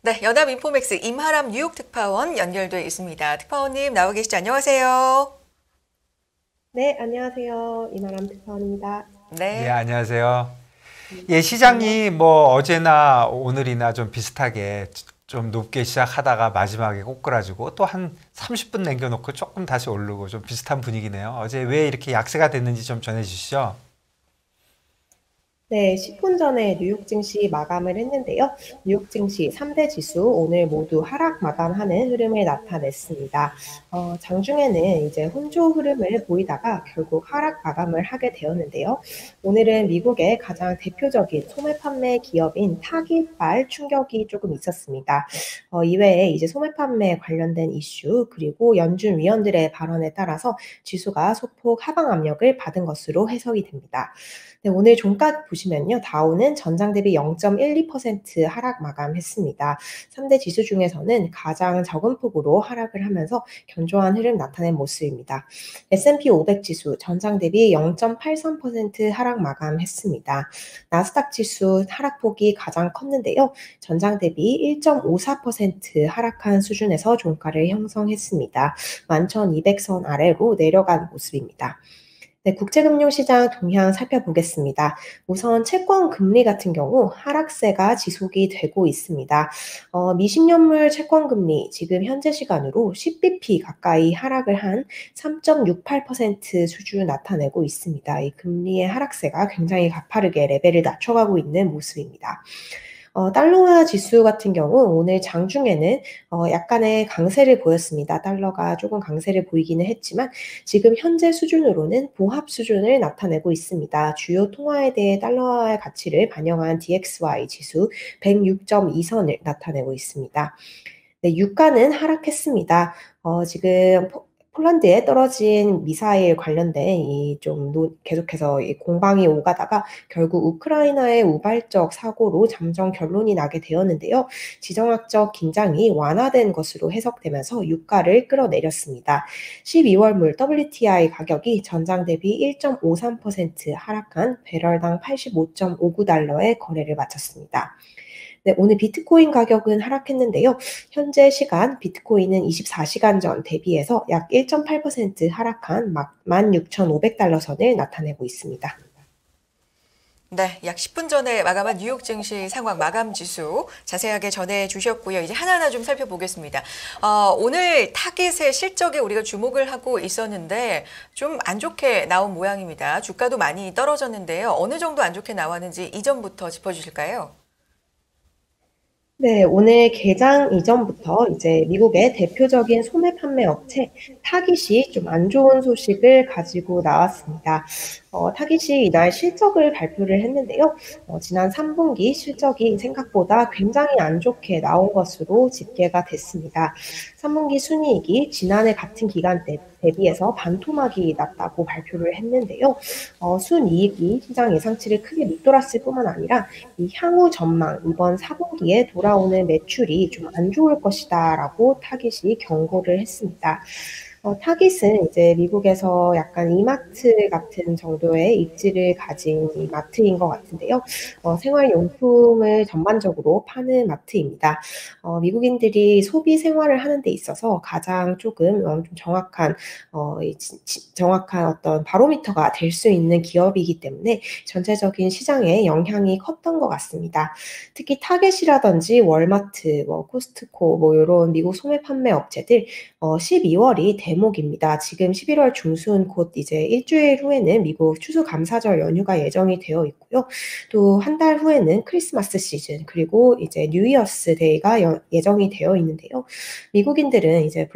네, 연합인포맥스 임하람 뉴욕 특파원 연결돼 있습니다. 특파원님 나와 계시죠? 안녕하세요. 네, 안녕하세요. 이나람 특파원입니다. 예, 네. 안녕하세요. 예, 안녕하세요. 시장이 뭐 어제나 오늘이나 좀 비슷하게 좀 높게 시작하다가 마지막에 꼬꾸라지고 또 한 30분 남겨놓고 조금 다시 오르고 좀 비슷한 분위기네요. 어제 왜 이렇게 약세가 됐는지 좀 전해주시죠. 네, 10분 전에 뉴욕 증시 마감을 했는데요. 뉴욕 증시 3대 지수 오늘 모두 하락 마감하는 흐름을 나타냈습니다. 장중에는 이제 혼조 흐름을 보이다가 결국 하락 마감을 하게 되었는데요. 오늘은 미국의 가장 대표적인 소매 판매 기업인 타깃발 충격이 조금 있었습니다. 이외에 이제 소매 판매 관련된 이슈 그리고 연준 위원들의 발언에 따라서 지수가 소폭 하방 압력을 받은 것으로 해석이 됩니다. 네, 오늘 종가 보시면요. 다우는 전장 대비 0.12% 하락 마감했습니다. 3대 지수 중에서는 가장 적은 폭으로 하락을 하면서 견조한 흐름 나타낸 모습입니다. S&P 500 지수 전장 대비 0.83% 하락 마감했습니다. 나스닥 지수 하락폭이 가장 컸는데요. 전장 대비 1.54% 하락한 수준에서 종가를 형성했습니다. 11,200선 아래로 내려간 모습입니다. 네, 국제금융시장 동향 살펴보겠습니다. 우선 채권 금리 같은 경우 하락세가 지속이 되고 있습니다. 미십년물 채권 금리 지금 현재 시간으로 10bp 가까이 하락을 한 3.68% 수준을 나타내고 있습니다. 이 금리의 하락세가 굉장히 가파르게 레벨을 낮춰가고 있는 모습입니다. 달러화 지수 같은 경우 오늘 장중에는 약간의 강세를 보였습니다. 달러가 조금 강세를 보이기는 했지만 지금 현재 수준으로는 보합 수준을 나타내고 있습니다. 주요 통화에 대해 달러화의 가치를 반영한 DXY 지수 106.2선을 나타내고 있습니다. 네, 유가는 하락했습니다. 지금 폴란드에 떨어진 미사일 관련된 계속해서 이 공방이 오가다가 결국 우크라이나의 우발적 사고로 잠정 결론이 나게 되었는데요. 지정학적 긴장이 완화된 것으로 해석되면서 유가를 끌어내렸습니다. 12월물 WTI 가격이 전장 대비 1.53% 하락한 배럴당 85.59달러에 거래를 마쳤습니다. 네, 오늘 비트코인 가격은 하락했는데요. 현재 시간 비트코인은 24시간 전 대비해서 약 1.8% 하락한 16,500달러 선을 나타내고 있습니다. 네, 약 10분 전에 마감한 뉴욕 증시 상황 마감 지수 자세하게 전해 주셨고요. 이제 하나하나 좀 살펴보겠습니다. 오늘 타깃의 실적에 우리가 주목을 하고 있었는데 좀 안 좋게 나온 모양입니다. 주가도 많이 떨어졌는데요. 어느 정도 안 좋게 나왔는지 이전부터 짚어주실까요? 네, 오늘 개장 이전부터 이제 미국의 대표적인 소매 판매 업체 타깃이 좀 안 좋은 소식을 가지고 나왔습니다. 타깃이 이날 실적을 발표를 했는데요. 지난 3분기 실적이 생각보다 굉장히 안 좋게 나온 것으로 집계가 됐습니다. 3분기 순이익이 지난해 같은 기간 대비해서 반토막이 났다고 발표를 했는데요. 순이익이 시장 예상치를 크게 밑돌았을 뿐만 아니라 이 향후 전망, 이번 4분기에 돌아오는 매출이 좀 안 좋을 것이다라고 타깃이 경고를 했습니다. 타깃은 이제 미국에서 약간 이마트 같은 정도의 입지를 가진 이 마트인 것 같은데요. 생활용품을 전반적으로 파는 마트입니다. 미국인들이 소비 생활을 하는 데 있어서 가장 조금 좀 정확한 어떤 바로미터가 될 수 있는 기업이기 때문에 전체적인 시장에 영향이 컸던 것 같습니다. 특히 타겟이라든지 월마트, 뭐 코스트코, 뭐 이런 미국 소매 판매 업체들 12월이 대목입니다. 지금 11월 중순 곧 이제 일주일 후에는 미국 추수감사절 연휴가 예정이 되어 있고요. 또 한 달 후에는 크리스마스 시즌 그리고 이제 뉴이어스 데이가 예정이 되어 있는데요. 미국인들은 이제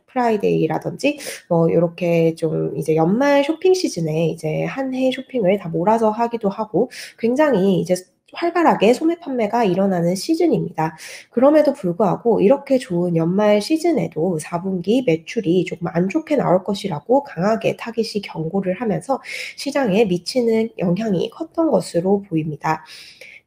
프라이데이라든지 뭐 이렇게 좀 이제 연말 쇼핑 시즌에 이제 한 해 쇼핑을 다 몰아서 하기도 하고 굉장히 이제 활발하게 소매 판매가 일어나는 시즌입니다. 그럼에도 불구하고 이렇게 좋은 연말 시즌에도 4분기 매출이 조금 안 좋게 나올 것이라고 강하게 타깃이 경고를 하면서 시장에 미치는 영향이 컸던 것으로 보입니다.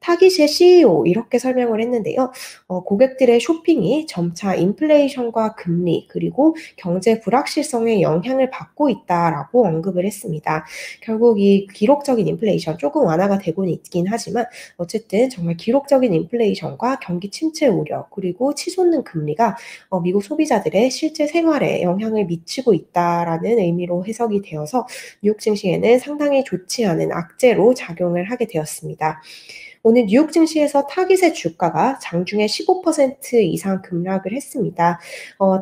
타깃의 CEO 이렇게 설명을 했는데요. 고객들의 쇼핑이 점차 인플레이션과 금리 그리고 경제 불확실성에 영향을 받고 있다라고 언급을 했습니다. 결국 이 기록적인 인플레이션 조금 완화가 되고는 있긴 하지만 어쨌든 정말 기록적인 인플레이션과 경기 침체 우려 그리고 치솟는 금리가 미국 소비자들의 실제 생활에 영향을 미치고 있다라는 의미로 해석이 되어서 뉴욕 증시에는 상당히 좋지 않은 악재로 작용을 하게 되었습니다. 오늘 뉴욕 증시에서 타깃의 주가가 장중에 15% 이상 급락을 했습니다.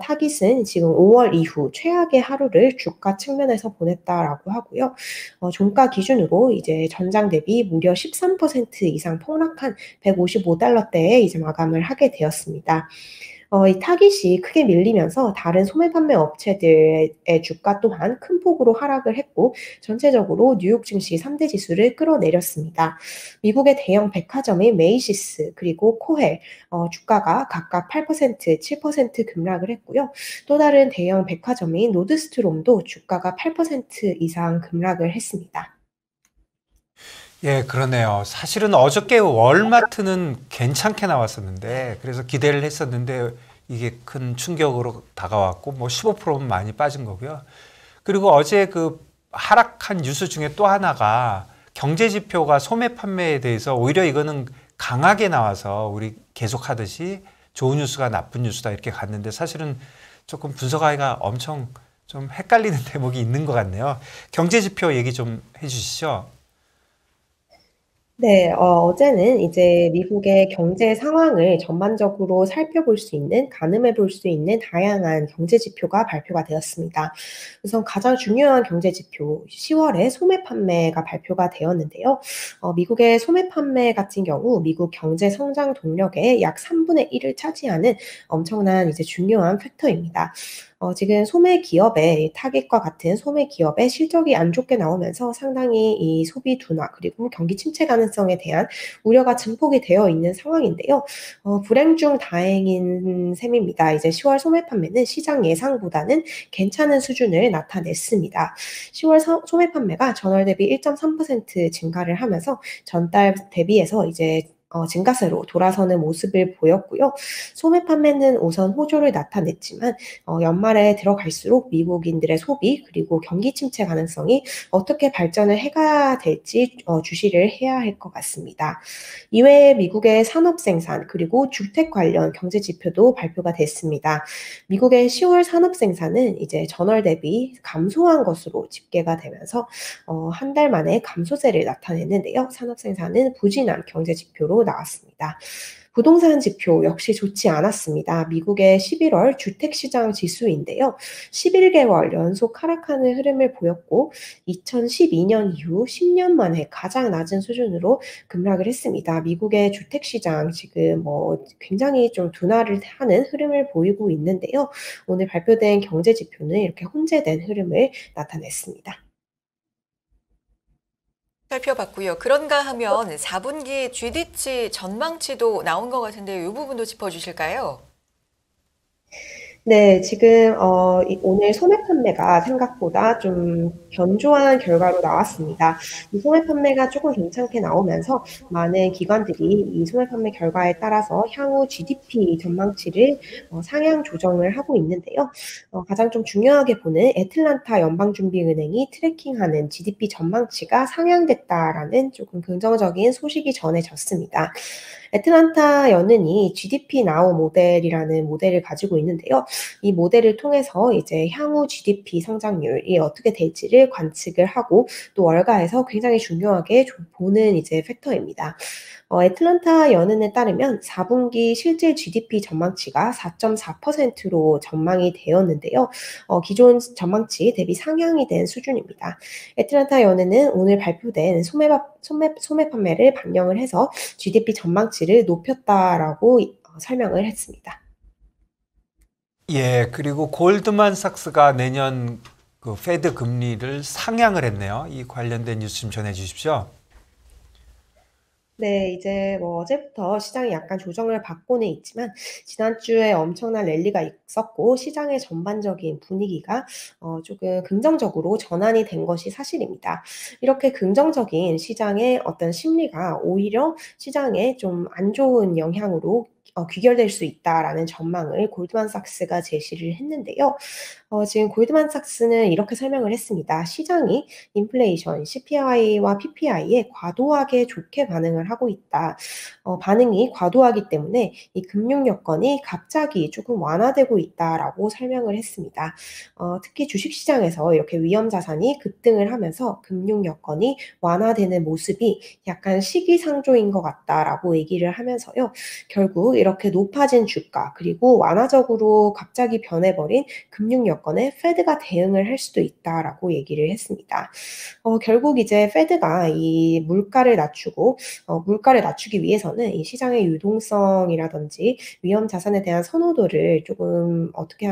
타깃은 지금 5월 이후 최악의 하루를 주가 측면에서 보냈다라고 하고요. 종가 기준으로 이제 전장 대비 무려 13% 이상 폭락한 155달러대에 이제 마감을 하게 되었습니다. 이 타깃이 크게 밀리면서 다른 소매 판매 업체들의 주가 또한 큰 폭으로 하락을 했고 전체적으로 뉴욕 증시 3대 지수를 끌어내렸습니다. 미국의 대형 백화점인 메이시스 그리고 코헬 주가가 각각 8%, 7% 급락을 했고요. 또 다른 대형 백화점인 노드스트롬도 주가가 8% 이상 급락을 했습니다. 예, 그러네요. 사실은 어저께 월마트는 괜찮게 나왔었는데, 그래서 기대를 했었는데, 이게 큰 충격으로 다가왔고, 뭐 15%는 많이 빠진 거고요. 그리고 어제 그 하락한 뉴스 중에 또 하나가 경제 지표가 소매 판매에 대해서 오히려 이거는 강하게 나와서 우리 계속 하듯이 좋은 뉴스가 나쁜 뉴스다 이렇게 갔는데 사실은 조금 분석하기가 엄청 좀 헷갈리는 대목이 있는 것 같네요. 경제 지표 얘기 좀 해주시죠. 네, 어제는 이제 미국의 경제 상황을 전반적으로 살펴볼 수 있는, 가늠해 볼 수 있는 다양한 경제 지표가 발표가 되었습니다. 우선 가장 중요한 경제 지표, 10월에 소매 판매가 발표가 되었는데요. 미국의 소매 판매 같은 경우 미국 경제 성장 동력의 약 3분의 1을 차지하는 엄청난 이제 중요한 팩터입니다. 지금 소매 기업의 타깃과 같은 소매 기업의 실적이 안 좋게 나오면서 상당히 이 소비 둔화 그리고 경기 침체 가능성에 대한 우려가 증폭이 되어 있는 상황인데요. 불행 중 다행인 셈입니다. 이제 10월 소매 판매는 시장 예상보다는 괜찮은 수준을 나타냈습니다. 10월 소매 판매가 전월 대비 1.3% 증가를 하면서 전달 대비해서 이제 증가세로 돌아서는 모습을 보였고요. 소매 판매는 우선 호조를 나타냈지만 연말에 들어갈수록 미국인들의 소비 그리고 경기 침체 가능성이 어떻게 발전을 해가야 될지 주시를 해야 할 것 같습니다. 이외에 미국의 산업 생산 그리고 주택 관련 경제 지표도 발표가 됐습니다. 미국의 10월 산업 생산은 이제 전월 대비 감소한 것으로 집계가 되면서 한 달 만에 감소세를 나타냈는데요. 산업 생산은 부진한 경제 지표로 나왔습니다. 부동산 지표 역시 좋지 않았습니다. 미국의 11월 주택시장 지수인데요. 11개월 연속 하락하는 흐름을 보였고 2012년 이후 10년 만에 가장 낮은 수준으로 급락을 했습니다. 미국의 주택시장 지금 굉장히 좀 둔화를 하는 흐름을 보이고 있는데요. 오늘 발표된 경제 지표는 이렇게 혼재된 흐름을 나타냈습니다. 살펴봤고요. 그런가 하면 4분기 GDP 전망치도 나온 것 같은데 이 부분도 짚어주실까요? 네, 지금 오늘 소매 판매가 생각보다 좀 견조한 결과로 나왔습니다. 이 소매 판매가 조금 괜찮게 나오면서 많은 기관들이 이 소매 판매 결과에 따라서 향후 GDP 전망치를 상향 조정을 하고 있는데요. 가장 좀 중요하게 보는 애틀란타 연방준비은행이 트래킹하는 GDP 전망치가 상향됐다라는 조금 긍정적인 소식이 전해졌습니다. 애틀란타 연은이 GDP 나우 모델이라는 모델을 가지고 있는데요. 이 모델을 통해서 이제 향후 GDP 성장률이 어떻게 될지를 관측을 하고 또 월가에서 굉장히 중요하게 보는 이제 팩터입니다. 애틀란타 연은에 따르면 4분기 실질 GDP 전망치가 4.4%로 전망이 되었는데요. 기존 전망치 대비 상향이 된 수준입니다. 애틀란타 연은은 오늘 발표된 소매 판매를 반영을 해서 GDP 전망치를 높였다라고 설명을 했습니다. 예, 그리고 골드만삭스가 내년 그 페드 금리를 상향을 했네요. 이 관련된 뉴스 좀 전해 주십시오. 네, 이제 뭐 어제부터 시장이 약간 조정을 받고는 있지만 지난주에 엄청난 랠리가 있었고 시장의 전반적인 분위기가 조금 긍정적으로 전환이 된 것이 사실입니다. 이렇게 긍정적인 시장의 어떤 심리가 오히려 시장에 좀 안 좋은 영향으로 귀결될 수 있다라는 전망을 골드만삭스가 제시를 했는데요. 지금 골드만삭스는 이렇게 설명을 했습니다. 시장이 인플레이션, CPI와 PPI에 과도하게 좋게 반응을 하고 있다. 반응이 과도하기 때문에 이 금융 여건이 갑자기 조금 완화되고 있다라고 설명을 했습니다. 특히 주식시장에서 이렇게 위험 자산이 급등을 하면서 금융 여건이 완화되는 모습이 약간 시기상조인 것 같다라고 얘기를 하면서요. 결국 이렇게 높아진 주가 그리고 완화적으로 갑자기 변해버린 금융 여건에 페드가 대응을 할 수도 있다라고 얘기를 했습니다. 결국 이제 페드가 이 물가를 낮추기 위해서는 이 시장의 유동성이라든지 위험 자산에 대한 선호도를 조금 어떻게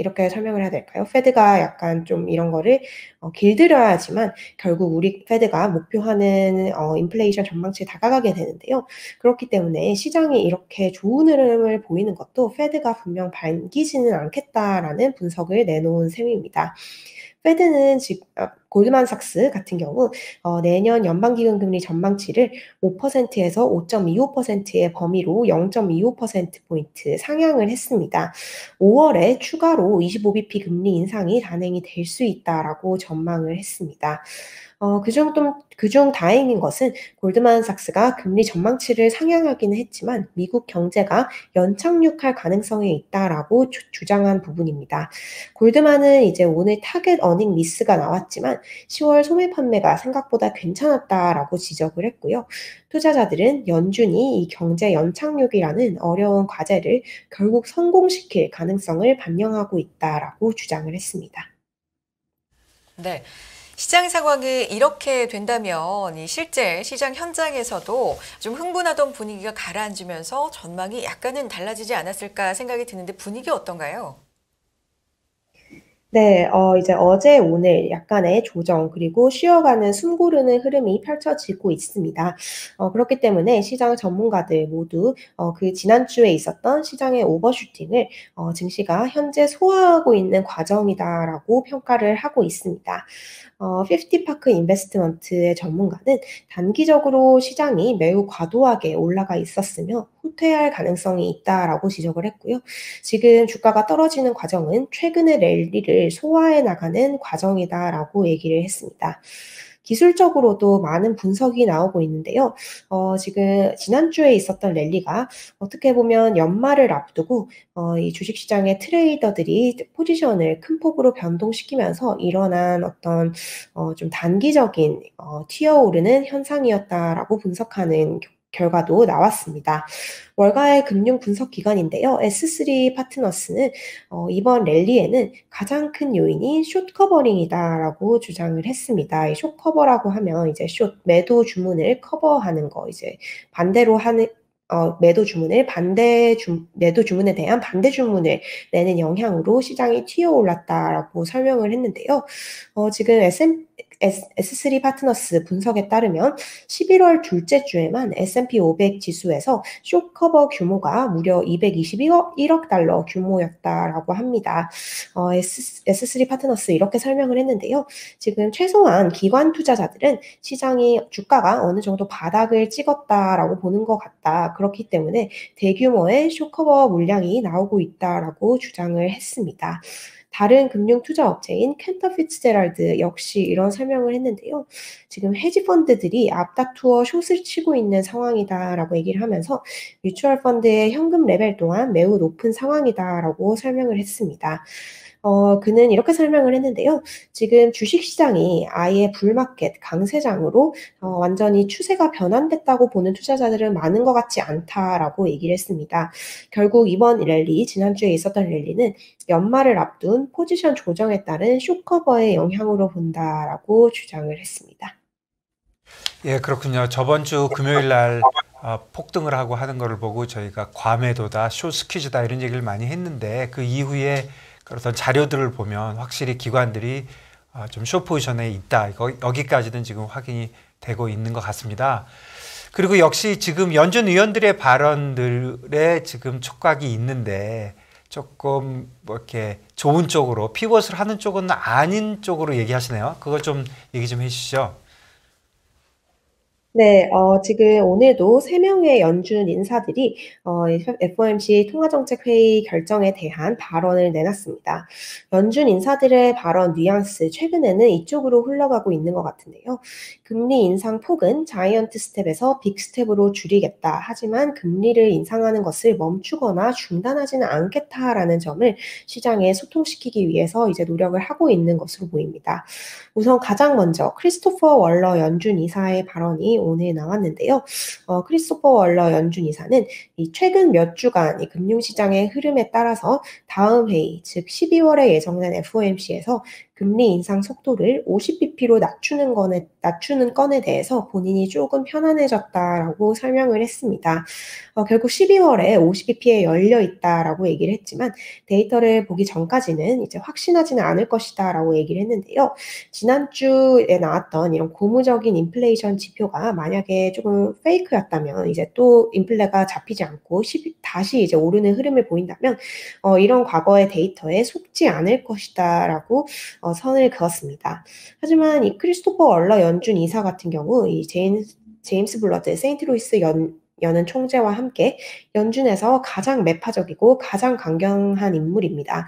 이렇게 설명을 해야 될까요? 페드가 약간 좀 이런 거를 길들여야지만 결국 우리 페드가 목표하는 인플레이션 전망치에 다가가게 되는데요. 그렇기 때문에 시장이 이렇게 좋은 흐름을 보이는 것도 페드가 분명 반기지는 않겠다라는 분석을 내놓은 셈입니다. 페드는 골드만삭스 같은 경우 내년 연방기금금리 전망치를 5%에서 5.25%의 범위로 0.25%포인트 상향을 했습니다. 5월에 추가로 25bp 금리 인상이 단행이 될 수 있다라고 전망을 했습니다. 그중 다행인 것은 골드만삭스가 금리 전망치를 상향하기는 했지만 미국 경제가 연착륙할 가능성이 있다라고 주장한 부분입니다. 골드만은 이제 오늘 타겟 어닝 미스가 나왔지만 10월 소매 판매가 생각보다 괜찮았다라고 지적을 했고요. 투자자들은 연준이 이 경제 연착륙이라는 어려운 과제를 결국 성공시킬 가능성을 반영하고 있다라고 주장을 했습니다. 네. 시장 상황이 이렇게 된다면 이 실제 시장 현장에서도 좀 흥분하던 분위기가 가라앉으면서 전망이 약간은 달라지지 않았을까 생각이 드는데 분위기 어떤가요? 네, 이제 어제 오늘 약간의 조정 그리고 쉬어가는 숨 고르는 흐름이 펼쳐지고 있습니다. 그렇기 때문에 시장 전문가들 모두 그 지난주에 있었던 시장의 오버슈팅을 증시가 현재 소화하고 있는 과정이다라고 평가를 하고 있습니다. 50파크 인베스트먼트의 전문가는 단기적으로 시장이 매우 과도하게 올라가 있었으며 후퇴할 가능성이 있다라고 지적을 했고요. 지금 주가가 떨어지는 과정은 최근의 랠리를 소화해 나가는 과정이다라고 얘기를 했습니다. 기술적으로도 많은 분석이 나오고 있는데요. 지금 지난주에 있었던 랠리가 어떻게 보면 연말을 앞두고 이 주식시장의 트레이더들이 포지션을 큰 폭으로 변동시키면서 일어난 어떤 좀 단기적인 튀어오르는 현상이었다라고 분석하는 결과도 나왔습니다. 월가의 금융 분석 기관인데요. S3 파트너스는 이번 랠리에는 가장 큰 요인이 숏 커버링이다라고 주장을 했습니다. 이 숏 커버라고 하면 이제 숏 매도 주문을 커버하는 거 이제 반대로 하는 매도 주문에 대한 반대 주문을 내는 영향으로 시장이 튀어 올랐다라고 설명을 했는데요. 지금 S3 파트너스 분석에 따르면 11월 둘째 주에만 S&P 500 지수에서 숏 커버 규모가 무려 221억 달러 규모였다라고 합니다. S3 파트너스 이렇게 설명을 했는데요. 지금 최소한 기관 투자자들은 시장이 주가가 어느 정도 바닥을 찍었다라고 보는 것 같다. 그렇기 때문에 대규모의 숏 커버 물량이 나오고 있다라고 주장을 했습니다. 다른 금융 투자 업체인 캔터 피츠제랄드 역시 이런 설명을 했는데요. 지금 헤지 펀드들이 앞다투어 숏을 치고 있는 상황이다라고 얘기를 하면서 뮤추얼 펀드의 현금 레벨 또한 매우 높은 상황이다라고 설명을 했습니다. 그는 이렇게 설명을 했는데요. 지금 주식시장이 아예 불마켓 강세장으로 완전히 추세가 변환됐다고 보는 투자자들은 많은 것 같지 않다라고 얘기를 했습니다. 결국 이번 랠리, 지난주에 있었던 랠리는 연말을 앞둔 포지션 조정에 따른 숏커버의 영향으로 본다라고 주장을 했습니다. 예, 그렇군요. 저번 주 금요일 날 폭등을 하고 하는 거를 보고 저희가 과매도다, 숏 스퀴즈다 이런 얘기를 많이 했는데 그 이후에 그런 자료들을 보면 확실히 기관들이 좀 숏 포지션에 있다. 여기까지는 지금 확인이 되고 있는 것 같습니다. 그리고 역시 지금 연준 의원들의 발언들에 지금 촉각이 있는데 조금 뭐 이렇게 좋은 쪽으로 피벗을 하는 쪽은 아닌 쪽으로 얘기하시네요. 그거 좀 얘기 좀 해주시죠. 네, 지금 오늘도 3명의 연준 인사들이 이 FOMC 통화정책회의 결정에 대한 발언을 내놨습니다. 연준 인사들의 발언 뉘앙스, 최근에는 이쪽으로 흘러가고 있는 것 같은데요. 금리 인상 폭은 자이언트 스텝에서 빅 스텝으로 줄이겠다. 하지만 금리를 인상하는 것을 멈추거나 중단하지는 않겠다라는 점을 시장에 소통시키기 위해서 이제 노력을 하고 있는 것으로 보입니다. 우선 가장 먼저 크리스토퍼 월러 연준 이사의 발언이 오늘 나왔는데요. 크리스토퍼 월러 연준 이사는 이 최근 몇 주간 이 금융시장의 흐름에 따라서 다음 회의, 즉 12월에 예정된 FOMC에서 금리 인상 속도를 50bp로 낮추는 건에 대해서 본인이 조금 편안해졌다라고 설명을 했습니다. 결국 12월에 50bp에 열려 있다라고 얘기를 했지만 데이터를 보기 전까지는 이제 확신하지는 않을 것이다라고 얘기를 했는데요. 지난주에 나왔던 이런 고무적인 인플레이션 지표가 만약에 조금 페이크였다면 이제 또 인플레가 잡히지 않고 다시 이제 오르는 흐름을 보인다면 이런 과거의 데이터에 속지 않을 것이다라고 선을 그었습니다. 하지만 이 크리스토퍼 월러 연준 이사 같은 경우 이 제임스 블러드 세인트루이스 연은 총재와 함께 연준에서 가장 매파적이고 가장 강경한 인물입니다.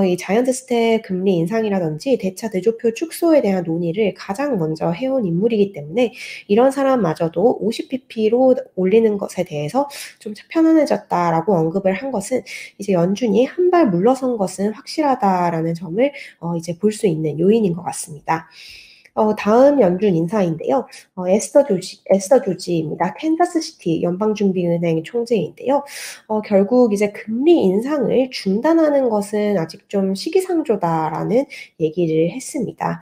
이 자이언트 스텝 금리 인상이라든지 대차 대조표 축소에 대한 논의를 가장 먼저 해온 인물이기 때문에 이런 사람마저도 50bp로 올리는 것에 대해서 좀 편안해졌다라고 언급을 한 것은 이제 연준이 한 발 물러선 것은 확실하다라는 점을 이제 볼 수 있는 요인인 것 같습니다. 다음 연준 인사인데요. 에스더 조지입니다. 캔자스시티 연방준비은행 총재인데요. 결국 이제 금리 인상을 중단하는 것은 아직 좀 시기상조다라는 얘기를 했습니다.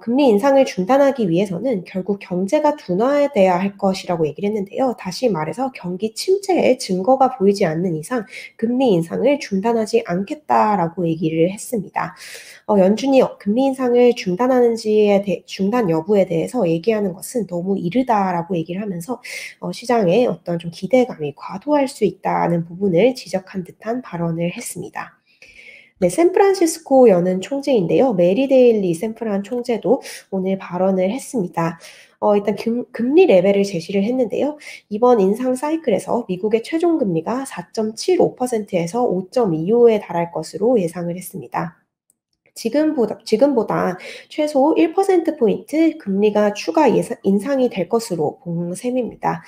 금리 인상을 중단하기 위해서는 결국 경제가 둔화돼야 할 것이라고 얘기를 했는데요. 다시 말해서 경기 침체의 증거가 보이지 않는 이상 금리 인상을 중단하지 않겠다라고 얘기를 했습니다. 연준이 금리 인상을 중단 여부에 대해서 얘기하는 것은 너무 이르다라고 얘기를 하면서 시장에 어떤 좀 기대감이 과도할 수 있다는 부분을 지적한 듯한 발언을 했습니다. 네, 샌프란시스코 연은 총재인데요. 메리 데일리 샌프란 총재도 오늘 발언을 했습니다. 일단 금리 레벨을 제시를 했는데요. 이번 인상 사이클에서 미국의 최종 금리가 4.75%에서 5.25에 달할 것으로 예상을 했습니다. 지금보다 최소 1%포인트 금리가 추가 인상이 될 것으로 본 셈입니다.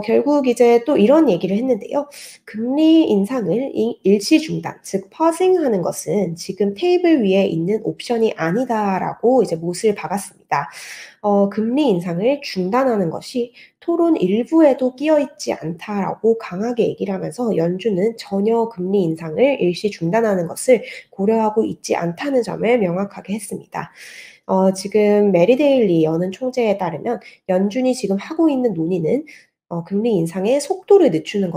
결국 이제 또 이런 얘기를 했는데요. 금리 인상을 일시 중단, 즉 퍼징하는 것은 지금 테이블 위에 있는 옵션이 아니다라고 이제 못을 박았습니다. 금리 인상을 중단하는 것이 토론 일부에도 끼어 있지 않다라고 강하게 얘기를 하면서 연준은 전혀 금리 인상을 일시 중단하는 것을 고려하고 있지 않다는 점을 명확하게 했습니다. 지금 메리 데일리 연은 총재에 따르면 연준이 지금 하고 있는 논의는 금리 인상의 속도를 늦추는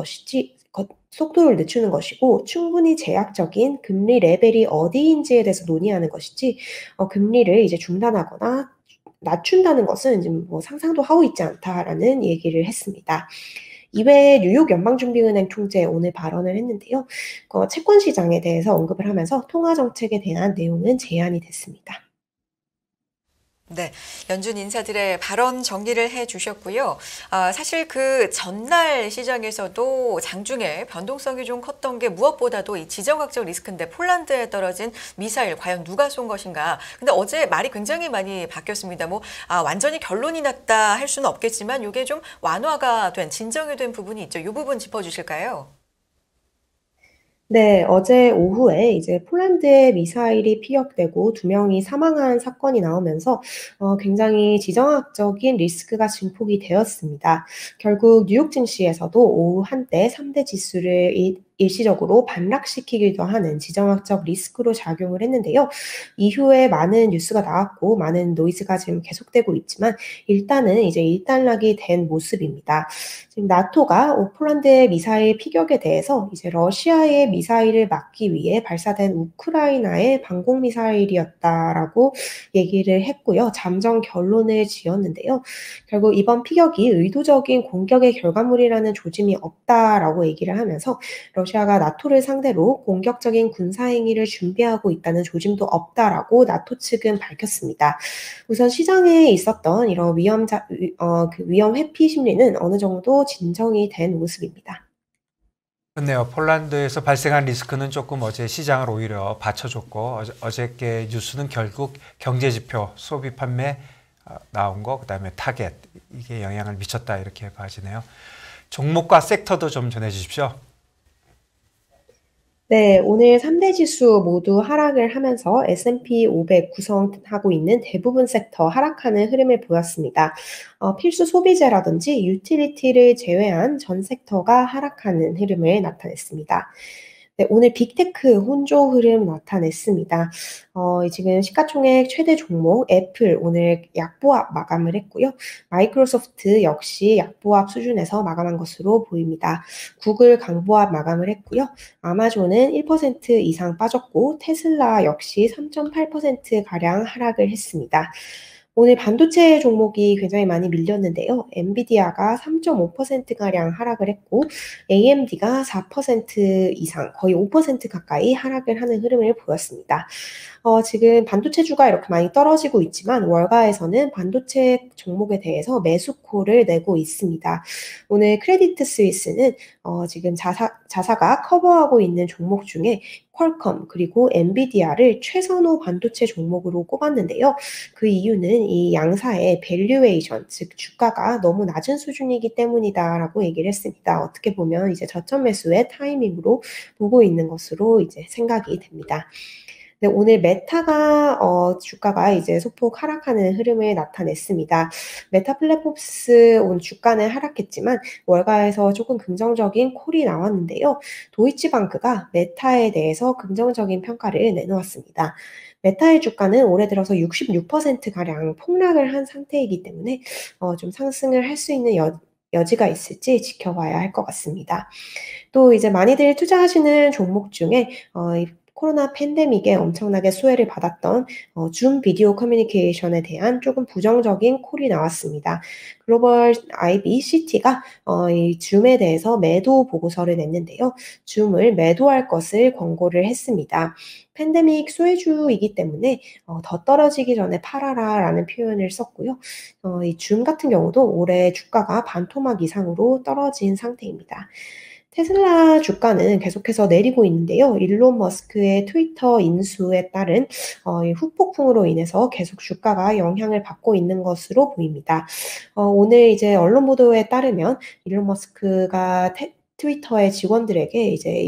것이고 충분히 제약적인 금리 레벨이 어디인지에 대해서 논의하는 것이지 금리를 이제 중단하거나 낮춘다는 것은 지금 뭐 상상도 하고 있지 않다라는 얘기를 했습니다. 이외에 뉴욕 연방준비은행 총재 오늘 발언을 했는데요. 채권 시장에 대해서 언급을 하면서 통화 정책에 대한 내용은 제한이 됐습니다. 네, 연준 인사들의 발언 정리를 해주셨고요. 사실 그 전날 시장에서도 장중에 변동성이 좀 컸던 게 무엇보다도 이 지정학적 리스크인데 폴란드에 떨어진 미사일 과연 누가 쏜 것인가. 근데 어제 말이 굉장히 많이 바뀌었습니다. 완전히 결론이 났다 할 수는 없겠지만 이게 좀 완화가 된, 진정이 된 부분이 있죠. 이 부분 짚어주실까요? 네, 어제 오후에 이제 폴란드에 미사일이 피격되고 2명이 사망한 사건이 나오면서 굉장히 지정학적인 리스크가 증폭이 되었습니다. 결국 뉴욕 증시에서도 오후 한때 3대 지수를 일시적으로 반락시키기도 하는 지정학적 리스크로 작용을 했는데요. 이후에 많은 뉴스가 나왔고 많은 노이즈가 지금 계속되고 있지만 일단은 이제 일단락이 된 모습입니다. 지금 나토가 폴란드의 미사일 피격에 대해서 이제 러시아의 미사일을 막기 위해 발사된 우크라이나의 방공 미사일이었다라고 얘기를 했고요. 잠정 결론을 지었는데요. 결국 이번 피격이 의도적인 공격의 결과물이라는 조짐이 없다라고 얘기를 하면서 러시아가 나토를 상대로 공격적인 군사행위를 준비하고 있다는 조짐도 없다라고 나토 측은 밝혔습니다. 우선 시장에 있었던 이런 위험 회피 심리는 어느 정도 진정이 된 모습입니다. 그렇네요. 폴란드에서 발생한 리스크는 조금 어제 시장을 오히려 받쳐줬고 어저께 뉴스는 결국 경제지표, 소비 판매 나온 거, 그다음에 타겟 이게 영향을 미쳤다 이렇게 봐지네요. 종목과 섹터도 좀 전해주십시오. 네, 오늘 3대 지수 모두 하락을 하면서 S&P 500 구성하고 있는 대부분 섹터 하락하는 흐름을 보였습니다. 필수 소비재라든지 유틸리티를 제외한 전 섹터가 하락하는 흐름을 나타냈습니다. 네, 오늘 빅테크 혼조 흐름 나타냈습니다. 지금 시가총액 최대 종목 애플 오늘 약보합 마감을 했고요. 마이크로소프트 역시 약보합 수준에서 마감한 것으로 보입니다. 구글 강보합 마감을 했고요. 아마존은 1% 이상 빠졌고 테슬라 역시 3.8%가량 하락을 했습니다. 오늘 반도체 종목이 굉장히 많이 밀렸는데요. 엔비디아가 3.5%가량 하락을 했고 AMD가 4% 이상 거의 5% 가까이 하락을 하는 흐름을 보였습니다. 지금 반도체주가 이렇게 많이 떨어지고 있지만 월가에서는 반도체 종목에 대해서 매수콜을 내고 있습니다. 오늘 크레디트 스위스는 지금 자사가 커버하고 있는 종목 중에 퀄컴 그리고 엔비디아를 최선호 반도체 종목으로 꼽았는데요. 그 이유는 이 양사의 밸류에이션, 즉 주가가 너무 낮은 수준이기 때문이다라고 얘기를 했습니다. 어떻게 보면 이제 저점 매수의 타이밍으로 보고 있는 것으로 이제 생각이 됩니다. 네, 오늘 메타가 주가가 이제 소폭 하락하는 흐름을 나타냈습니다. 메타 플랫폼스 오늘 주가는 하락했지만 월가에서 조금 긍정적인 콜이 나왔는데요. 도이치방크가 메타에 대해서 긍정적인 평가를 내놓았습니다. 메타의 주가는 올해 들어서 66%가량 폭락을 한 상태이기 때문에 좀 상승을 할 수 있는 여지가 있을지 지켜봐야 할 것 같습니다. 또 이제 많이들 투자하시는 종목 중에 코로나 팬데믹에 엄청나게 수혜를 받았던 줌 비디오 커뮤니케이션에 대한 조금 부정적인 콜이 나왔습니다. 글로벌 IB CT가 이 줌에 대해서 매도 보고서를 냈는데요. 줌을 매도할 것을 권고를 했습니다. 팬데믹 수혜주이기 때문에 더 떨어지기 전에 팔아라라는 표현을 썼고요. 이 줌 같은 경우도 올해 주가가 반토막 이상으로 떨어진 상태입니다. 테슬라 주가는 계속해서 내리고 있는데요. 일론 머스크의 트위터 인수에 따른 후폭풍으로 인해서 계속 주가가 영향을 받고 있는 것으로 보입니다. 오늘 이제 언론 보도에 따르면 일론 머스크가 트위터의 직원들에게 이제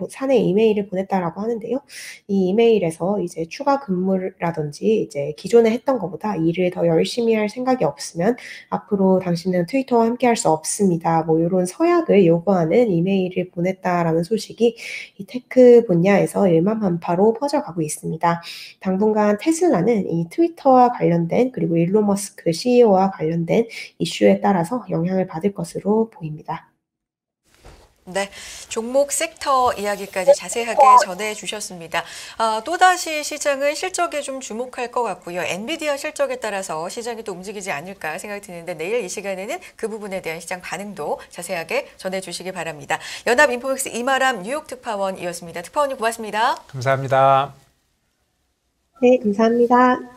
사내 이메일을 보냈다라고 하는데요. 이 이메일에서 이제 추가 근무라든지 이제 기존에 했던 것보다 일을 더 열심히 할 생각이 없으면 앞으로 당신은 트위터와 함께 할 수 없습니다. 뭐 이런 서약을 요구하는 이메일을 보냈다라는 소식이 이 테크 분야에서 일만한파로 퍼져가고 있습니다. 당분간 테슬라는 이 트위터와 관련된 그리고 일론 머스크 CEO와 관련된 이슈에 따라서 영향을 받을 것으로 보입니다. 네, 종목 섹터 이야기까지 자세하게 전해주셨습니다. 또다시 시장은 실적에 좀 주목할 것 같고요. 엔비디아 실적에 따라서 시장이 또 움직이지 않을까 생각이 드는데 내일 이 시간에는 그 부분에 대한 시장 반응도 자세하게 전해주시기 바랍니다. 연합인포맥스 이마람 뉴욕 특파원이었습니다. 특파원님 고맙습니다. 감사합니다. 네, 감사합니다.